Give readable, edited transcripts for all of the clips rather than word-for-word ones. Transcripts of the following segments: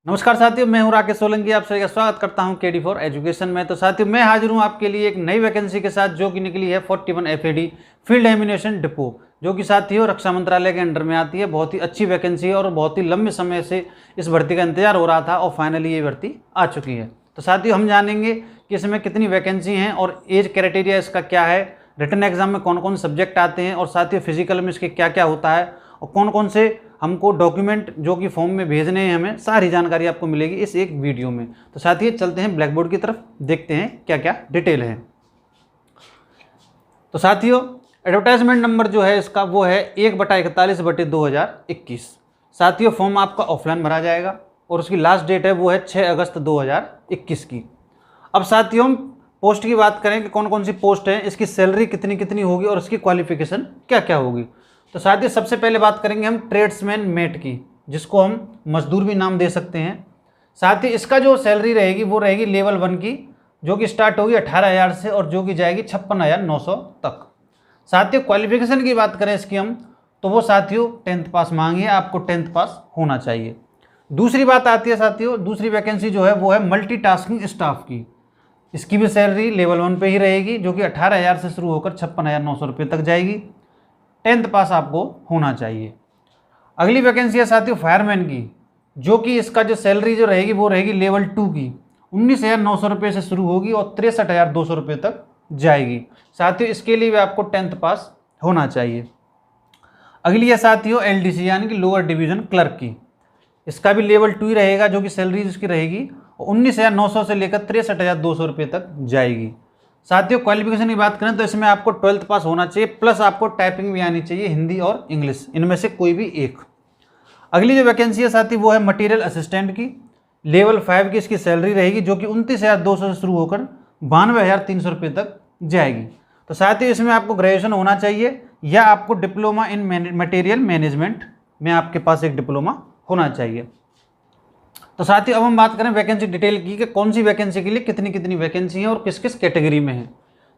नमस्कार साथियों, मैं हूं राकेश सोलंकी। आप सभी का स्वागत करता हूं केडी फॉर एजुकेशन में। तो साथियों, मैं हाजिर हूं आपके लिए एक नई वैकेंसी के साथ जो कि निकली है 41 FAD फील्ड एम्यूनेशन डिपो, जो कि साथियों रक्षा मंत्रालय के अंडर में आती है। बहुत ही अच्छी वैकेंसी है और बहुत ही लंबे समय से इस भर्ती का इंतजार हो रहा था और फाइनली ये भर्ती आ चुकी है। तो साथियों, हम जानेंगे कि इसमें कितनी वैकेंसी हैं और एज क्राइटेरिया इसका क्या है, रिटन एग्जाम में कौन कौन सब्जेक्ट आते हैं और साथियों फिजिकल में इसके क्या क्या होता है और कौन कौन से हमको डॉक्यूमेंट जो कि फॉर्म में भेजने हैं, हमें सारी जानकारी आपको मिलेगी इस एक वीडियो में। तो साथियों, चलते हैं ब्लैक बोर्ड की तरफ, देखते हैं क्या क्या डिटेल है। तो साथियों, एडवर्टाइजमेंट नंबर जो है इसका वो है 1/41/2021। साथियों, फॉर्म आपका ऑफलाइन भरा जाएगा और उसकी लास्ट डेट है वो है 6 अगस्त 2021 की। अब साथियों, हम पोस्ट की बात करें कि कौन कौन सी पोस्ट है, इसकी सैलरी कितनी कितनी होगी और इसकी क्वालिफिकेशन क्या क्या होगी। तो साथियों, सबसे पहले बात करेंगे हम ट्रेड्समैन मेट की, जिसको हम मजदूर भी नाम दे सकते हैं। साथ ही इसका जो सैलरी रहेगी वो रहेगी लेवल 1 की, जो कि स्टार्ट होगी 18,000 से और जो कि जाएगी 56,900 तक। साथियों, क्वालिफिकेशन की बात करें इसकी हम, तो वो साथियों 10th पास मांगी है, आपको 10th पास होना चाहिए। दूसरी बात आती है साथियों, दूसरी वैकेंसी जो है वो है मल्टीटास्किंग स्टाफ की। इसकी भी सैलरी लेवल 1 पे ही रहेगी, जो कि 18,000 से शुरू होकर 56,900 रुपये तक जाएगी। 10th पास आपको होना चाहिए। अगली वैकेंसी है साथियों फायरमैन की, जो कि इसका जो सैलरी जो रहेगी वो रहेगी लेवल 2 की, 19,900 रुपये से शुरू होगी और 63,200 रुपये तक जाएगी। साथियों, इसके लिए भी आपको 10th पास होना चाहिए। अगली है साथियों LDC यानी कि लोअर डिवीजन क्लर्क की। इसका भी लेवल 2 ही रहेगा, जो कि सैलरी इसकी रहेगी 19,900 से लेकर 63,200 रुपये तक जाएगी। साथियों, क्वालिफिकेशन की बात करें तो इसमें आपको 12th पास होना चाहिए, प्लस आपको टाइपिंग भी आनी चाहिए, हिंदी और इंग्लिश, इनमें से कोई भी एक। अगली जो वैकेंसी है साथी वो है मटेरियल असिस्टेंट की, लेवल 5 की इसकी सैलरी रहेगी, जो कि 29,200 से शुरू होकर 92,300 रुपये तक जाएगी। तो साथियों, इसमें आपको ग्रेजुएशन होना चाहिए या आपको डिप्लोमा इन मटेरियल मैनेजमेंट में आपके पास एक डिप्लोमा होना चाहिए। तो साथियों, अब हम बात करें वैकेंसी डिटेल की कि कौन सी वैकेंसी के लिए कितनी कितनी वैकेंसी है और किस किस कैटेगरी में है।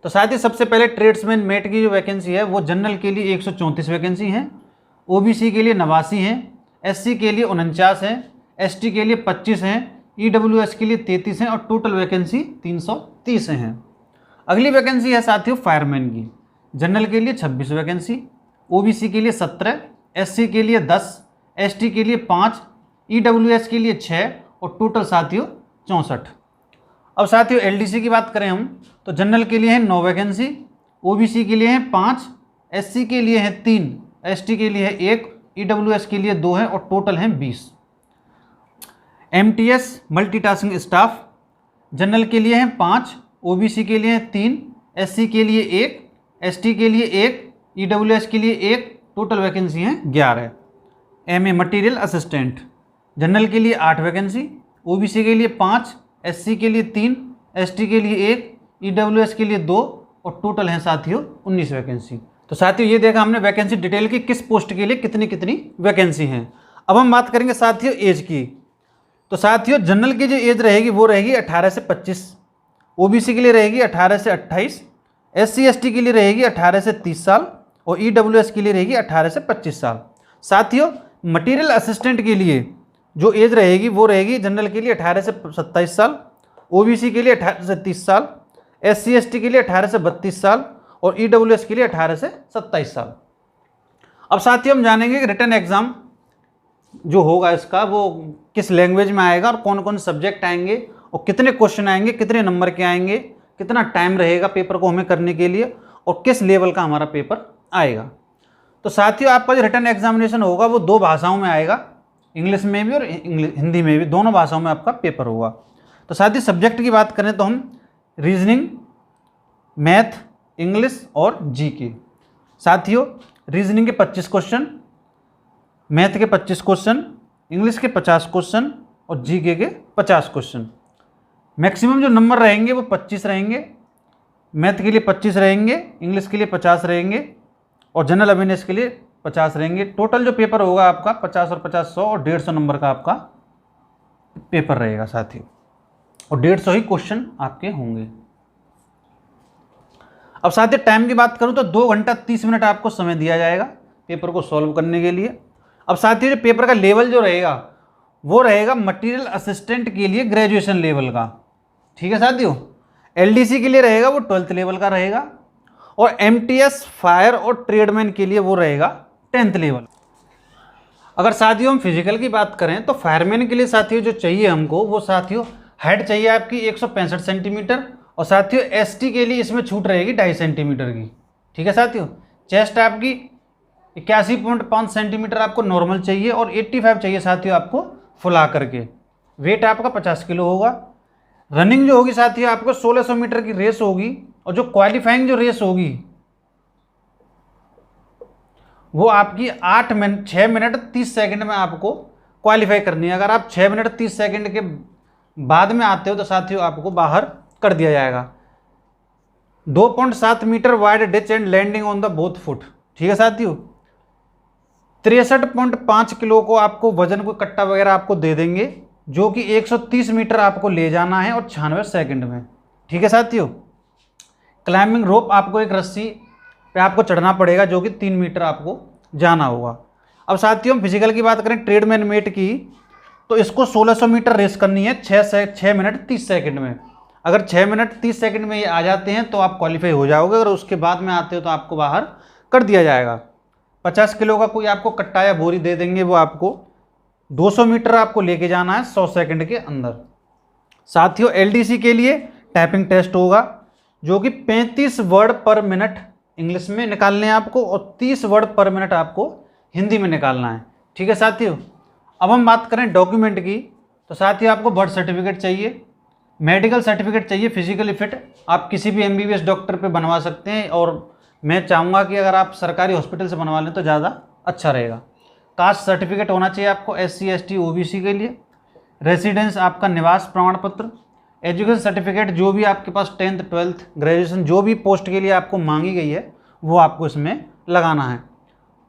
तो साथियों, सबसे पहले ट्रेड्समैन मेट की जो वैकेंसी है वो जनरल के लिए 134 वैकेंसी हैं, OBC के लिए 89 हैं, SC के लिए 49 हैं, ST के लिए 25 हैं, EWS के लिए 33 हैं और टोटल वैकेंसी 330 हैं। अगली वैकेंसी है साथियों फायरमैन की, जनरल के लिए 26 वैकेंसी, OBC के लिए 17, SC के लिए 10, ST के लिए 5, EWS के लिए 6 और टोटल साथियों 64। अब साथियों LDC की बात करें हम, तो जनरल के लिए है 9 वैकेंसी, OBC के लिए है 5, SC के लिए है 3, ST के लिए है 1, EWS के लिए 2 है और टोटल हैं 20। MTS मल्टीटास्किंग स्टाफ, जनरल के लिए है 5, OBC के लिए है 3, SC के लिए 1, ST के लिए 1, EWS के लिए 1, टोटल वैकेंसी हैं 11। MA मटीरियल असिस्टेंट, जनरल के लिए 8 वैकेंसी, OBC के लिए 5, SC के लिए 3, ST के लिए 1, EWS के लिए 2 और टोटल हैं साथियों 19 वैकेंसी। तो साथियों, ये देखा हमने वैकेंसी डिटेल की, किस पोस्ट के लिए कितनी कितनी वैकेंसी हैं। अब हम बात करेंगे साथियों एज की। तो साथियों, जनरल की जो एज रहेगी वो रहेगी 18 से 25, OBC के लिए रहेगी 18 से 28, SC ST के लिए रहेगी 18 से 30 साल और EWS के लिए रहेगी 18 से 25 साल। साथियों, मटीरियल असिस्टेंट के लिए जो एज रहेगी वो रहेगी जनरल के लिए 18 से 27 साल, OBC के लिए 18 से 30 साल, SC ST के लिए 18 से 32 साल और EWS के लिए 18 से 27 साल। अब साथियों, हम जानेंगे कि रिटन एग्जाम जो होगा इसका वो किस लैंग्वेज में आएगा और कौन कौन सब्जेक्ट आएंगे और कितने क्वेश्चन आएंगे, कितने नंबर के आएंगे, कितना टाइम रहेगा पेपर को हमें करने के लिए और किस लेवल का हमारा पेपर आएगा। तो साथियों, आपका जो रिटन एग्जामिनेशन होगा वो 2 भाषाओं में आएगा, इंग्लिश में भी और हिंदी में भी, दोनों भाषाओं में आपका पेपर होगा। तो साथ ही सब्जेक्ट की बात करें तो हम रीजनिंग, मैथ, इंग्लिश और जीके। साथियों, रीजनिंग के 25 क्वेश्चन, मैथ के 25 क्वेश्चन, इंग्लिश के 50 क्वेश्चन और जीके के 50 क्वेश्चन। मैक्सिमम जो नंबर रहेंगे वो 25 रहेंगे, मैथ के लिए 25 रहेंगे, इंग्लिश के लिए 50 रहेंगे और जनरल अवेयरनेस के लिए 50 रहेंगे। टोटल जो पेपर होगा आपका 50 और 50 100 और 150 नंबर का आपका पेपर रहेगा साथियों और 150 ही क्वेश्चन आपके होंगे। अब साथियों, टाइम की बात करूं तो 2 घंटा 30 मिनट आपको समय दिया जाएगा पेपर को सॉल्व करने के लिए। अब साथियों, जो पेपर का लेवल जो रहेगा वो रहेगा मटेरियल असिस्टेंट के लिए ग्रेजुएशन लेवल का। ठीक है साथियों। एलडीसी के लिए रहेगा वो 12th लेवल का रहेगा, और एमटीएस फायर और ट्रेडमैन के लिए वो रहेगा 10th लेवल। अगर साथियों हम फिजिकल की बात करें तो फायरमैन के लिए साथियों जो चाहिए हमको, वो साथियों हाइट चाहिए आपकी 165 सेंटीमीटर, और साथियों एसटी के लिए इसमें छूट रहेगी 2.5 सेंटीमीटर की। ठीक है साथियों। चेस्ट आपकी 81.5 सेंटीमीटर आपको नॉर्मल चाहिए, और 85 चाहिए साथियों आपको फुला करके। वेट आपका 50 किलो होगा। रनिंग जो होगी साथियों आपको 1600 मीटर की रेस होगी, और जो क्वालिफाइंग जो रेस होगी वो आपकी 6 मिनट 30 सेकंड में आपको क्वालिफाई करनी है। अगर आप 6 मिनट 30 सेकंड के बाद में आते हो तो साथियों आपको बाहर कर दिया जाएगा। 2.7 metre wide ditch and landing on the both foot. ठीक है साथियों। 63.5 किलो को आपको वजन को कट्टा वगैरह आपको दे देंगे, जो कि 130 मीटर आपको ले जाना है और 96 सेकंड में। ठीक है साथियों। क्लाइंबिंग रोप आपको एक रस्सी पे आपको चढ़ना पड़ेगा, जो कि 3 मीटर आपको जाना होगा। अब साथियों हम फिजिकल की बात करें ट्रेडमैन मेट की, तो इसको 1600 मीटर रेस करनी है 6 मिनट 30 सेकंड में। अगर 6 मिनट 30 सेकंड में ये आ जाते हैं तो आप क्वालिफाई हो जाओगे, अगर उसके बाद में आते हो तो आपको बाहर कर दिया जाएगा। 50 किलो का कोई आपको कट्टा या बोरी दे देंगे, वो आपको 200 मीटर आपको लेके जाना है 100 सेकंड के अंदर। साथियों एलडीसी के लिए टाइपिंग टेस्ट होगा, जो कि 35 वर्ड पर मिनट इंग्लिश में निकालने हैं आपको, और 30 वर्ड पर मिनट आपको हिंदी में निकालना है। ठीक है साथियों। अब हम बात करें डॉक्यूमेंट की, तो साथियों आपको बर्थ सर्टिफिकेट चाहिए, मेडिकल सर्टिफिकेट चाहिए, फिजिकली फिट आप किसी भी एमबीबीएस डॉक्टर पे बनवा सकते हैं, और मैं चाहूँगा कि अगर आप सरकारी हॉस्पिटल से बनवा लें तो ज़्यादा अच्छा रहेगा। कास्ट सर्टिफिकेट होना चाहिए आपको SC ST OBC के लिए। रेसिडेंस आपका निवास प्रमाण पत्र। एजुकेशन सर्टिफिकेट जो भी आपके पास 10th 12th ग्रेजुएशन जो भी पोस्ट के लिए आपको मांगी गई है वो आपको इसमें लगाना है।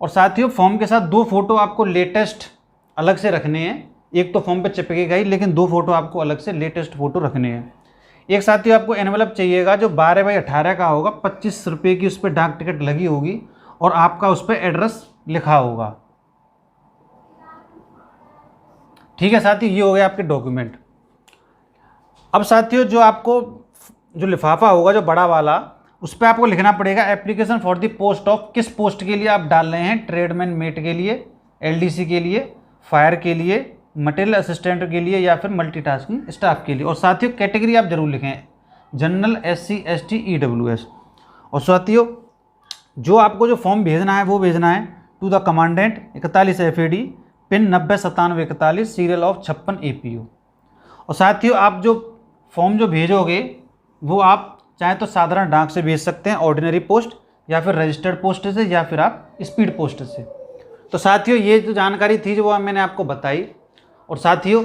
और साथियों फॉर्म के साथ 2 फोटो आपको लेटेस्ट अलग से रखने हैं। एक तो फॉर्म पे चिपकेगा ही, लेकिन 2 फोटो आपको अलग से लेटेस्ट फोटो रखने हैं। एक साथियों आपको एनवेलप चाहिएगा जो 12x18 का होगा, 25 रुपये की उस पर डाक टिकट लगी होगी, और आपका उस पर एड्रेस लिखा होगा। ठीक है साथियों, ये हो गया आपके डॉक्यूमेंट। अब साथियों जो आपको जो लिफाफा होगा जो बड़ा वाला, उस पर आपको लिखना पड़ेगा application for the post of, किस पोस्ट के लिए आप डाल रहे हैं, ट्रेडमैन मेट के लिए, एलडीसी के लिए, फायर के लिए, मटेरियल असिस्टेंट के लिए, या फिर मल्टीटास्किंग स्टाफ के लिए। और साथियों कैटेगरी आप जरूर लिखें, जनरल, SC ST EWS। और साथियों जो आपको जो फॉर्म भेजना है वो भेजना है to the commandant 41 FAD pin 909741 serial of 56 APO। और साथियों आप जो फॉर्म जो भेजोगे वो आप चाहे तो साधारण डाक से भेज सकते हैं, ऑर्डिनरी पोस्ट, या फिर रजिस्टर्ड पोस्ट से, या फिर आप स्पीड पोस्ट से। तो साथियों ये जो जानकारी थी जो वो मैंने आपको बताई। और साथियों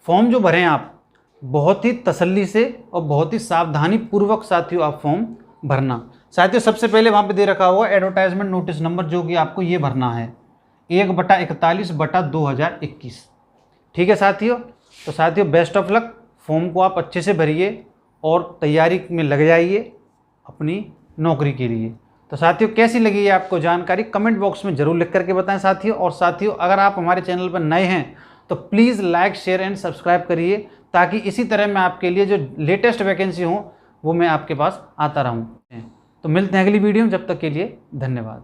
फॉर्म जो भरें आप बहुत ही तसल्ली से और बहुत ही सावधानी पूर्वक साथियों आप फॉर्म भरना। साथियों सबसे पहले वहाँ पे दे रखा हुआ एडवर्टाइजमेंट नोटिस नंबर, जो कि आपको ये भरना है 1/41/2021। ठीक है साथियों। तो साथियों बेस्ट ऑफ लक। फॉर्म को आप अच्छे से भरिए और तैयारी में लग जाइए अपनी नौकरी के लिए। तो साथियों कैसी लगी ये आपको जानकारी कमेंट बॉक्स में ज़रूर लिख करके बताएं साथियों। और साथियों अगर आप हमारे चैनल पर नए हैं तो please like share and subscribe करिए, ताकि इसी तरह मैं आपके लिए जो लेटेस्ट वैकेंसी हो वो मैं आपके पास आता रहूँ। तो मिलते हैं अगली वीडियो में, जब तक के लिए धन्यवाद।